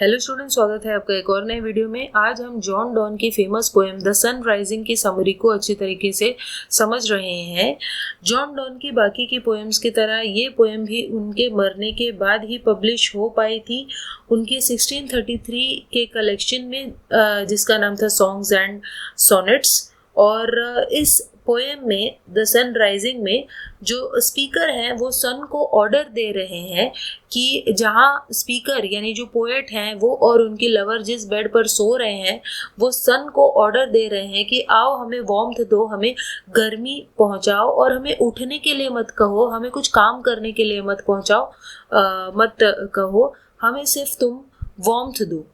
Hello student, स्वागत है आपका एक और नए वीडियो में। आज हम जॉन डॉन की famous poem the sun rising की समरी को अच्छी तरीके से समझ रहे हैं। जॉन डॉन की बाकी की पोएम्स की तरह ये पोएम भी उनके मरने के बाद ही पब्लिश हो पाई थी। उनके 1633 के कलेक्शन में जिसका नाम था सॉन्ग्स एंड सोनेट्स। और इस पोएम में द सन राइजिंग में जो स्पीकर हैं वो सन को ऑर्डर दे रहे हैं कि जहाँ स्पीकर यानी जो पोएट हैं वो और उनकी लवर जिस बेड पर सो रहे हैं वो सन को ऑर्डर दे रहे हैं कि आओ हमें वार्मथ दो, हमें गर्मी पहुंचाओ और हमें उठने के लिए मत कहो, हमें कुछ काम करने के लिए मत पहुंचाओ, मत कहो, हमें सिर्फ तुम वार्मथ दो।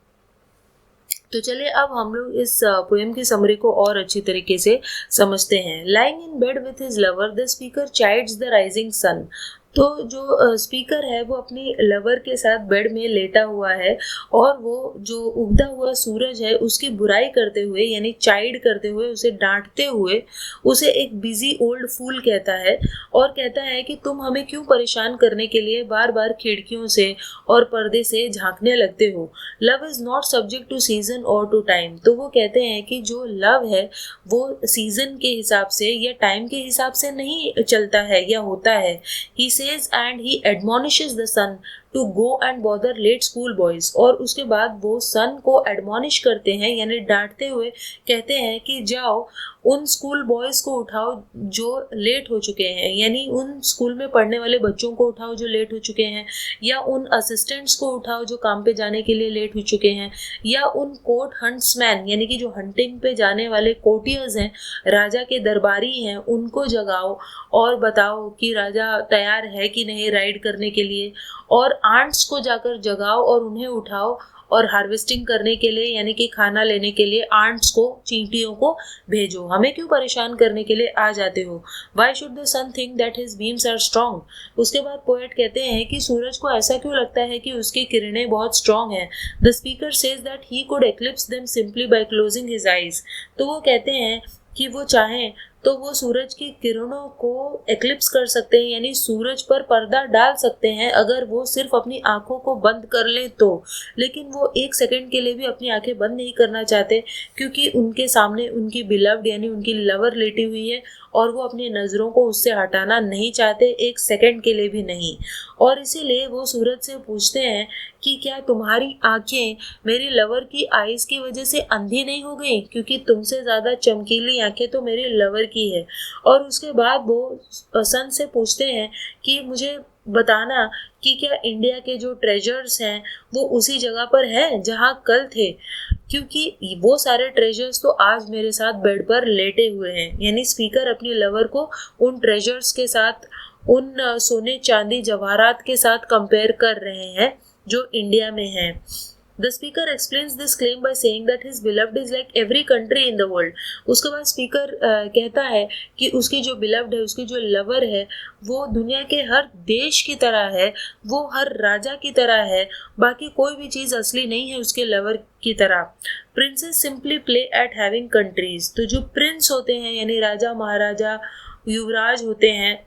तो चलिए अब हम लोग इस पोएम की समरी को और अच्छी तरीके से समझते हैं। Lying in bed with his lover the speaker chides the rising sun. तो जो स्पीकर है वो अपनी लवर के साथ बेड में लेटा हुआ है और वो जो उगता हुआ सूरज है उसकी बुराई करते हुए यानी चाइड करते हुए, उसे डांटते हुए उसे एक बिजी ओल्ड फूल कहता है और कहता है कि तुम हमें क्यों परेशान करने के लिए बार बार खिड़कियों से और पर्दे से झांकने लगते हो। Love is not subject to season और टू टाइम। तो वो कहते हैं कि जो लव है वो सीजन के हिसाब से या टाइम के हिसाब से नहीं चलता है या होता है। He says and he admonishes the son to go and bother late school boys। और उसके बाद वो सन को एडमोनिश करते हैं यानी डांटते हुए कहते हैं कि जाओ उन स्कूल बॉयज़ को उठाओ जो लेट हो चुके हैं, यानी उन स्कूल में पढ़ने वाले बच्चों को उठाओ जो लेट हो चुके हैं, या उन असिस्टेंट्स को उठाओ जो काम पे जाने के लिए लेट हो चुके हैं, या उन कोर्ट हंट्समैन यानी कि जो हंटिंग पे जाने वाले कोर्टियर्स हैं, राजा के दरबारी हैं, उनको जगाओ और बताओ कि राजा तैयार है कि नहीं राइड करने के लिए। और आंट्स को जाकर जगाओ और उन्हें उठाओ और हार्वेस्टिंग करने के लिए यानी कि खाना लेने के लिए आंट्स को, चींटियों को भेजो। हमें क्यों परेशान करने के लिए आ जाते हो? Why should the sun think that his beams are strong. उसके बाद पोएट कहते हैं कि सूरज को ऐसा क्यों लगता है कि उसकी किरणें बहुत स्ट्रॉन्ग हैं। The speaker says that he could eclipse them simply by closing his eyes. तो वो कहते हैं कि वो चाहें तो वो सूरज की किरणों को एक्लिप्स कर सकते हैं यानी सूरज पर पर्दा डाल सकते हैं अगर वो सिर्फ अपनी आंखों को बंद कर ले तो। लेकिन वो एक सेकंड के लिए भी अपनी आंखें बंद नहीं करना चाहते क्योंकि उनके सामने उनकी बिलव्ड यानी उनकी लवर लेटी हुई है और वो अपनी नज़रों को उससे हटाना नहीं चाहते, एक सेकंड के लिए भी नहीं। और इसीलिए वो सूरज से पूछते हैं कि क्या तुम्हारी आंखें मेरी लवर की आईज की वजह से अंधी नहीं हो गई, क्योंकि तुमसे ज़्यादा चमकीली आंखें तो मेरी लवर की है। और उसके बाद वो सन से पूछते हैं कि मुझे बताना कि क्या इंडिया के जो ट्रेजर्स हैं वो उसी जगह पर है जहाँ कल थे, क्योंकि वो सारे ट्रेजर्स तो आज मेरे साथ बेड पर लेटे हुए हैं। यानी स्पीकर अपनी लवर को उन ट्रेजर्स के साथ, उन सोने चांदी जवाहरात के साथ कंपेयर कर रहे हैं जो इंडिया में हैं। The speaker explains this claim by saying that his beloved is like every country in the world। उसके बाद स्पीकर कहता है कि उसकी जो beloved है, उसकी जो लवर है, वो दुनिया के हर देश की तरह है, वो हर राजा की तरह है, बाकी कोई भी चीज़ असली नहीं है उसके लवर की तरह। Princess simply play at having countries. तो जो प्रिंस होते हैं यानी राजा महाराजा युवराज होते हैं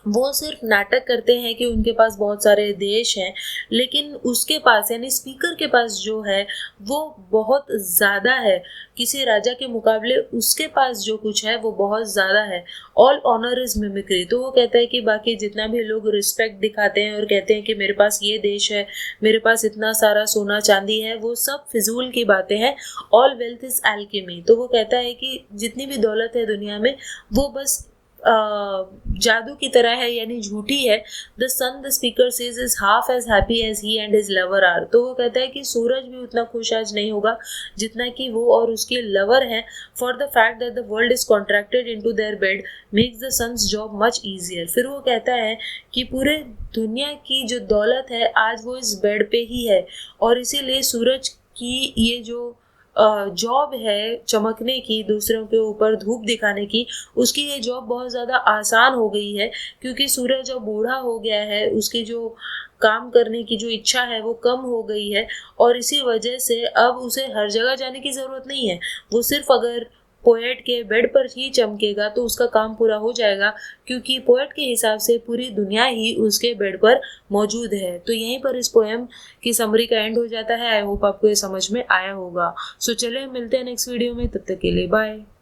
वो सिर्फ नाटक करते हैं कि उनके पास बहुत सारे देश हैं, लेकिन उसके पास यानी स्पीकर के पास जो है वो बहुत ज़्यादा है। किसी राजा के मुकाबले उसके पास जो कुछ है वो बहुत ज़्यादा है। All honour is mimicry. तो वो कहता है कि बाकी जितना भी लोग रिस्पेक्ट दिखाते हैं और कहते हैं कि मेरे पास ये देश है, मेरे पास इतना सारा सोना चांदी है, वो सब फिजूल की बातें हैं। All wealth is alchemy. तो वो कहता है कि जितनी भी दौलत है दुनिया में वो बस जादू की तरह है यानी झूठी है। The sun the speaker says is half as happy as he and his lover are. तो वो कहता है कि सूरज भी उतना खुश आज नहीं होगा जितना कि वो और उसकी लवर हैं। For the fact that the world is contracted into their bed makes the sun's job much easier. फिर वो कहता है कि पूरे दुनिया की जो दौलत है आज वो इस बेड पे ही है और इसीलिए सूरज की ये जो जॉब है चमकने की, दूसरों के ऊपर धूप दिखाने की, उसकी ये जॉब बहुत ज़्यादा आसान हो गई है क्योंकि सूरज जब बूढ़ा हो गया है उसकी जो काम करने की जो इच्छा है वो कम हो गई है और इसी वजह से अब उसे हर जगह जाने की ज़रूरत नहीं है। वो सिर्फ अगर पोएट के बेड पर ही चमकेगा तो उसका काम पूरा हो जाएगा, क्योंकि पोएट के हिसाब से पूरी दुनिया ही उसके बेड पर मौजूद है। तो यहीं पर इस पोएम की समरी का एंड हो जाता है। आई होप आपको ये समझ में आया होगा। सो चले मिलते हैं नेक्स्ट वीडियो में, तब तक के लिए बाय।